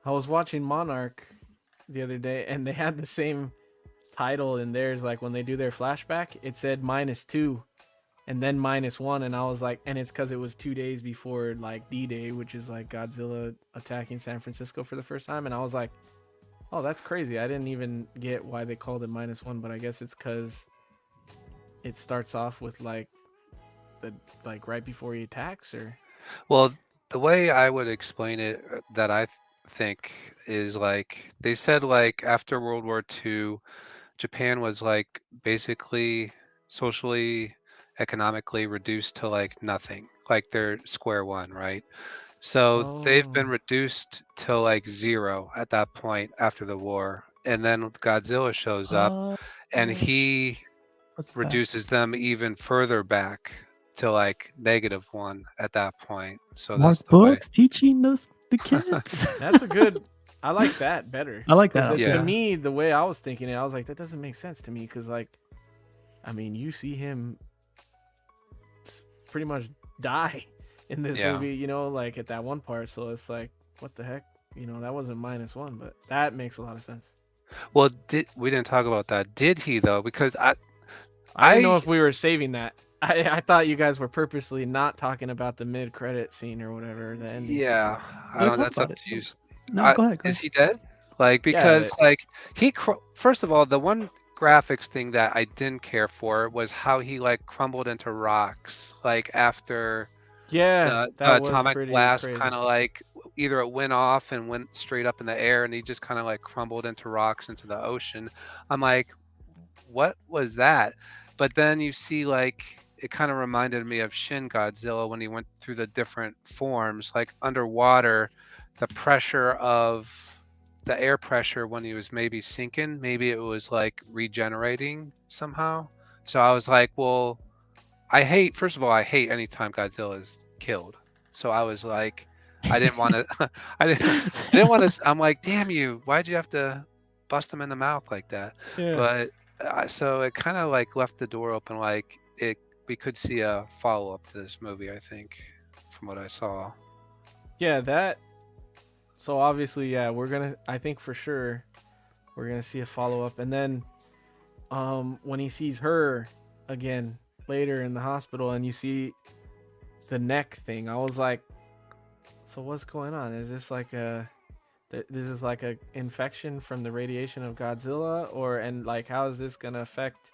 was watching Monarch the other day, and they had the same title in theirs. Like when they do their flashback, it said -2 and then -1, and I was like, and it's because it was 2 days before like D-Day, which is like Godzilla attacking San Francisco for the first time. And I was like, oh, that's crazy. I didn't even get why they called it -1, but I guess it's because it starts off with like right before he attacks. Or Well, the way I would explain it, that I think, is like they said like after World War II, Japan was like basically socially, economically reduced to like nothing, like they're square one, right? So they've been reduced to like zero at that point after the war, and then Godzilla shows up, and he reduces them even further back to like -1 at that point. So Mark that's the way. Books teaching us the kids. that's a good. I like that better. I like that. Yeah. To me, the way I was thinking it, I was like, that doesn't make sense to me, because like, I mean, you see him pretty much die in this movie, like at that one part. So it's like, what the heck? That wasn't -1, but that makes a lot of sense. Well, we didn't talk about that? Did he though? Because I didn't know if we were saving that. I thought you guys were purposely not talking about the mid-credit scene or whatever, the ending. Yeah, I We'll don't. talk That's up about to you. No, go ahead. Is he dead? Like, because like first of all, the one graphics thing that I didn't care for was how he like crumbled into rocks, like after Yeah, the that was atomic pretty blast, crazy. kind of like either it went off and went straight up in the air, and he just kind of like crumbled into rocks into the ocean. I'm like, what was that? But then you see like it kind of reminded me of Shin Godzilla when he went through the different forms, like underwater, the pressure of the air pressure when he was maybe sinking, maybe it was like regenerating somehow. So I was like, well, first of all, I hate anytime Godzilla is killed. So I was like, I didn't want to, I didn't want to, I'm like, damn you, why'd you have to bust him in the mouth like that? Yeah. But so it kind of like left the door open, like we could see a follow-up to this movie, I think, from what I saw. Yeah, that. So obviously, yeah, I think for sure we're gonna see a follow-up, and then when he sees her again later in the hospital, and you see the neck thing. I was like, so what's going on? Is this like a infection from the radiation of Godzilla, and like how is this gonna affect?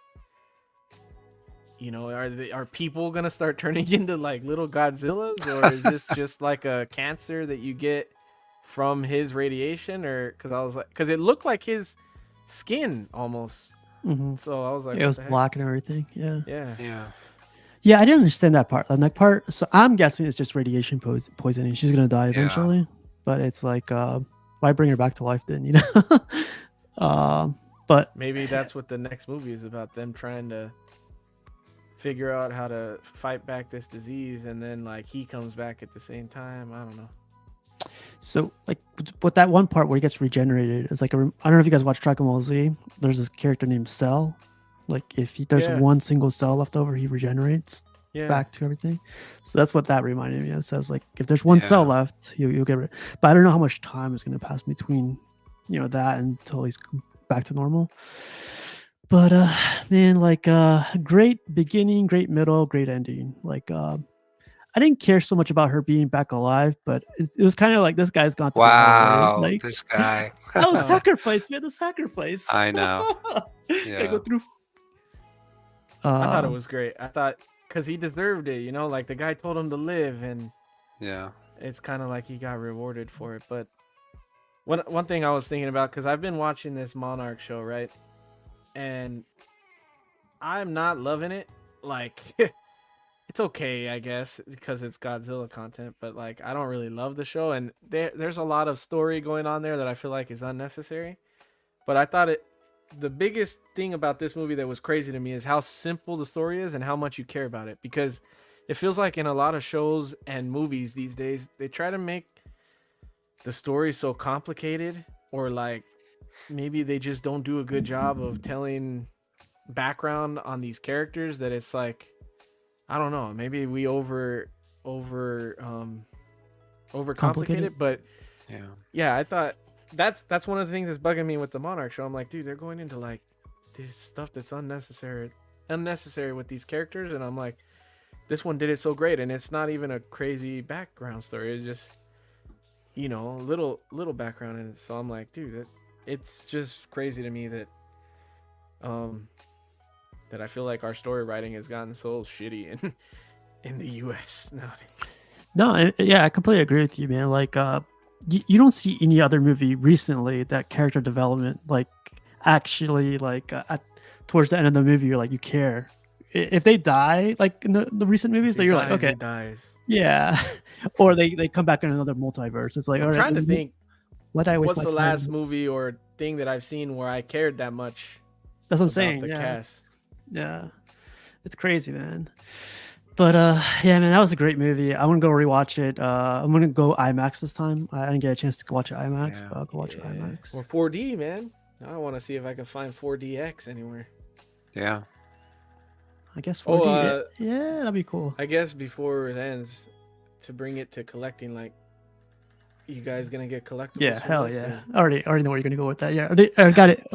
Are people gonna start turning into like little Godzillas, or is this just like a cancer that you get from his radiation? Or because it looked like his skin almost. Hmm. So I was like, It was what the heck? black and everything. Yeah. Yeah. Yeah. Yeah, I didn't understand that part. The neck part. So I'm guessing it's just radiation poisoning. She's gonna die Yeah. eventually. But it's like, why bring her back to life then? You know. But Maybe that's what the next movie is about, them trying to figure out how to fight back this disease, and then like he comes back at the same time. I don't know. so like, with that one part where he gets regenerated, it's like I don't know if you guys watch Dragon Ball Z. There's this character named Cell. Like if there's Yeah. one single cell left over, he regenerates Yeah. back to everything. So that's what that reminded me of. It says like if there's one cell Yeah. left, you'll get rid. But I don't know how much time is going to pass between, that until he's back to normal. But man, like great beginning, great middle, great ending. Like I didn't care so much about her being back alive, but it was kind of like this guy's gone through the hell Wow, way. Like this guy. that was sacrifice, man. The sacrifice. I know. Gotta Yeah. go through. I thought it was great. I thought because he deserved it, like the guy told him to live, and Yeah. it's kind of like he got rewarded for it. But one thing I was thinking about, because I've been watching this Monarch show, right? And I'm not loving it. Like, it's okay, I guess, because it's Godzilla content, but like I don't really love the show, and there's a lot of story going on there that I feel like is unnecessary. But I thought the biggest thing about this movie that was crazy to me is how simple the story is and how much you care about it, because it feels like in a lot of shows and movies these days they try to make the story so complicated, or like maybe they just don't do a good job of telling background on these characters, that it's like, I don't know, maybe we overcomplicate it. But yeah, I thought that's one of the things that's bugging me with the Monarch show. I'm like, dude, they're going into like this stuff that's unnecessary with these characters, and I'm like, this one did it so great, and it's not even a crazy background story. It's just little background in it. So I'm like, dude, it's just crazy to me that I feel like our story writing has gotten so shitty in the US nowadays. No, yeah, I completely agree with you, man. Like, you don't see any other movie recently that character development, like, actually, like, towards the end of the movie, you're like, you care. If they die, like in the recent movies, that you're like, okay, he dies. yeah, or they come back in another multiverse. It's like, I'm all right, trying to think, what I what's the last movie or thing that I've seen where I cared that much? That's what I'm about saying. The Yeah. cast. Yeah, it's crazy, man. But yeah, man, that was a great movie. I want to go rewatch it. I'm gonna go IMAX this time. I didn't get a chance to watch it IMAX, but I'll go watch it IMAX. Or 4D, man. I want to see if I can find 4DX anywhere. Yeah. I guess 4D. Yeah, that'd be cool. I guess before it ends, to bring it to collecting, like, you guys gonna get collectibles? Yeah, from hell this? yeah. I already know where you're gonna go with that. Yeah, I got it.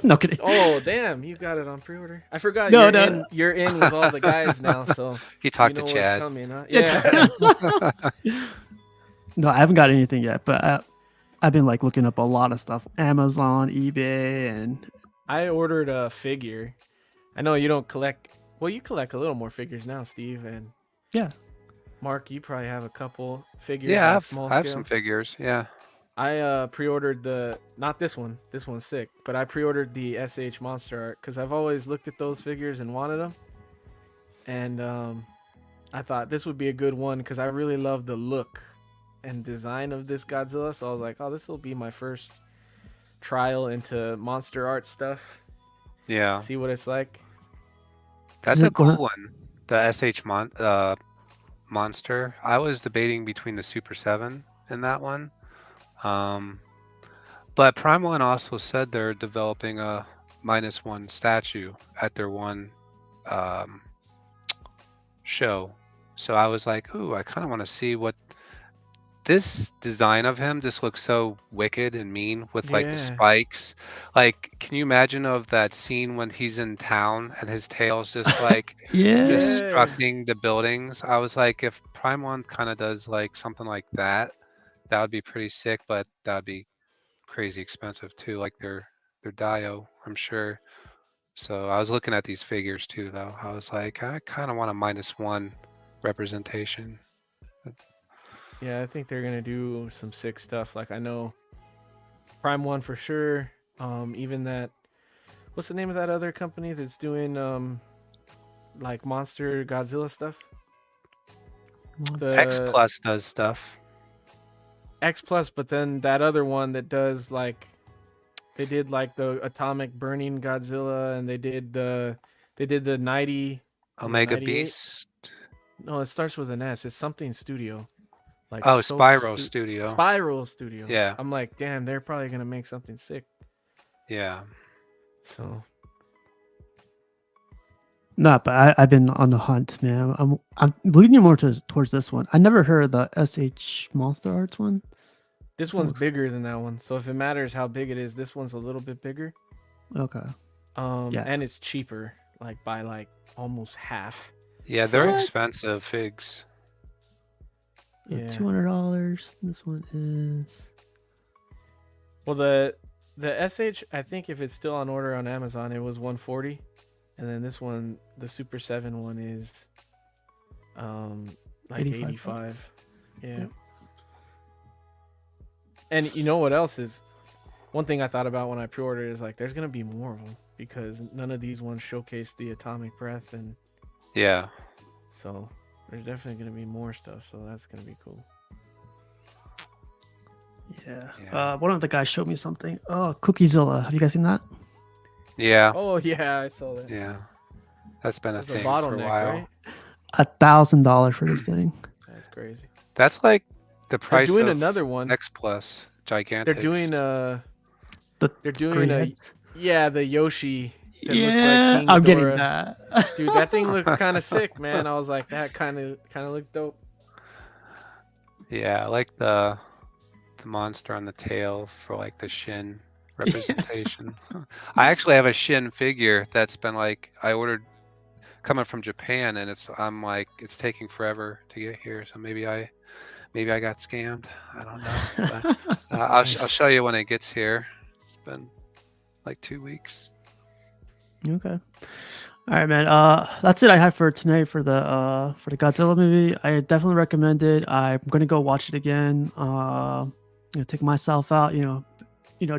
No kidding. Oh damn, you got it on pre-order. I forgot. No. You're in with all the guys now, so He talked you know to Chad. what's coming, huh? Yeah. No, I haven't got anything yet, but I've been like looking up a lot of stuff, Amazon, eBay, and I ordered a figure. I know you don't collect. Well, you collect a little more figures now, Steve, and yeah, Mark, you probably have a couple figures. Yeah, like I have some figures. Yeah. I pre-ordered not this one. This one's sick, but I pre-ordered the SH Monster Art because I've always looked at those figures and wanted them, and I thought this would be a good one because I really love the look and design of this Godzilla. So I was like, oh, this will be my first trial into monster art stuff. Yeah. See what it's like. That's a cool one. The SH Monster. I was debating between the Super 7 and that one. But Prime One also said they're developing a -1 statue at their one show. So I was like, ooh, I kind of want to see what this design of him just looks so wicked and mean with like the Yeah. spikes. Like, can you imagine of that scene when he's in town and his tail's just like Yeah. destructing the buildings? I was like, if Prime One kind of does like something like that, that would be pretty sick, but that would be crazy expensive too. Like their Dio, I'm sure. So I was looking at these figures too, though. I was like, I kind of want a -1 representation. Yeah, I think they're gonna do some sick stuff. Like I know Prime One for sure. Even that. What's the name of that other company that's doing like Monster Godzilla stuff? X The Plus does stuff. X Plus, but then that other one that does like they did like the atomic burning Godzilla, and they did the 90 was it Omega 98? Beast. No, it starts with an S. It's something studio. Like Oh, Soap Spyro Studio. Spiral Studio. Yeah. I'm like, damn, they're probably gonna make something sick. Yeah. So No, but I've been on the hunt, man. I'm leaning more towards this one. I never heard of the SH Monster Arts one. this one's looks- bigger than that one. So if it matters how big it is, this one's a little bit bigger. Okay. Yeah. And it's cheaper, like by like almost half. Yeah, they're What? expensive figs. Yeah. $200. This one is. Well, the SH, I think if it's still on order on Amazon, it was 140, and then this one, the Super 7 one, is like 85 85. bucks. Yeah. Yeah. And you know what else is? One thing I thought about when I pre-ordered is like, there's gonna be more of them because none of these ones showcase the atomic breath, and Yeah. so there's definitely gonna be more stuff. So that's gonna be cool. Yeah. Yeah. One of the guys showed me something. Oh, Cookiezilla. Have you guys seen that? Yeah. Oh yeah, I saw that. Yeah. That's been a That's a thing for a bottleneck, while. right? $1,000 for this thing. That's crazy. That's like the They're price doing of another one. X Plus. Gigantic. They're doing The they're doing green a heads. yeah, the Yoshi that looks like Yeah, King I'm getting Ghidorah. that. Dude, that thing looks kind of sick, man. I was like, that kind of looked dope. Yeah, I like the monster on the tail for like the Shin representation. I actually have a Shin figure that's been like I ordered coming from Japan, and I'm like it's taking forever to get here. So maybe I got scammed. I don't know. But, I'll show you when it gets here. It's been like 2 weeks. Okay. All right, man. That's it I have for tonight for the Godzilla movie. I definitely recommend it. I'm gonna go watch it again. Take myself out.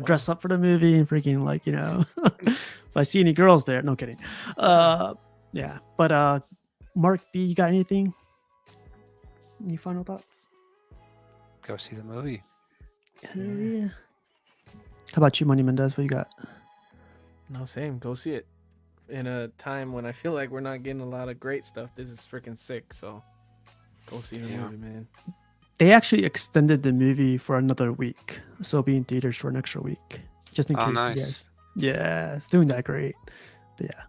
Dress up for the movie and freaking like if I see any girls there. No kidding. Yeah. But Mark B, you got anything? Any final thoughts? Go see the movie. Hell yeah. How about you, Money Mendez? What you got? No, same. Go see it. In a time when I feel like we're not getting a lot of great stuff, this is freaking sick. So go see the Yeah. movie, man. They actually extended the movie for another week, so it'll be in theaters for an extra week, just in Oh, case. nice. You guys. Yeah, it's doing that great. But yeah.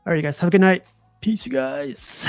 All right, you guys. Have a good night. Peace, you guys.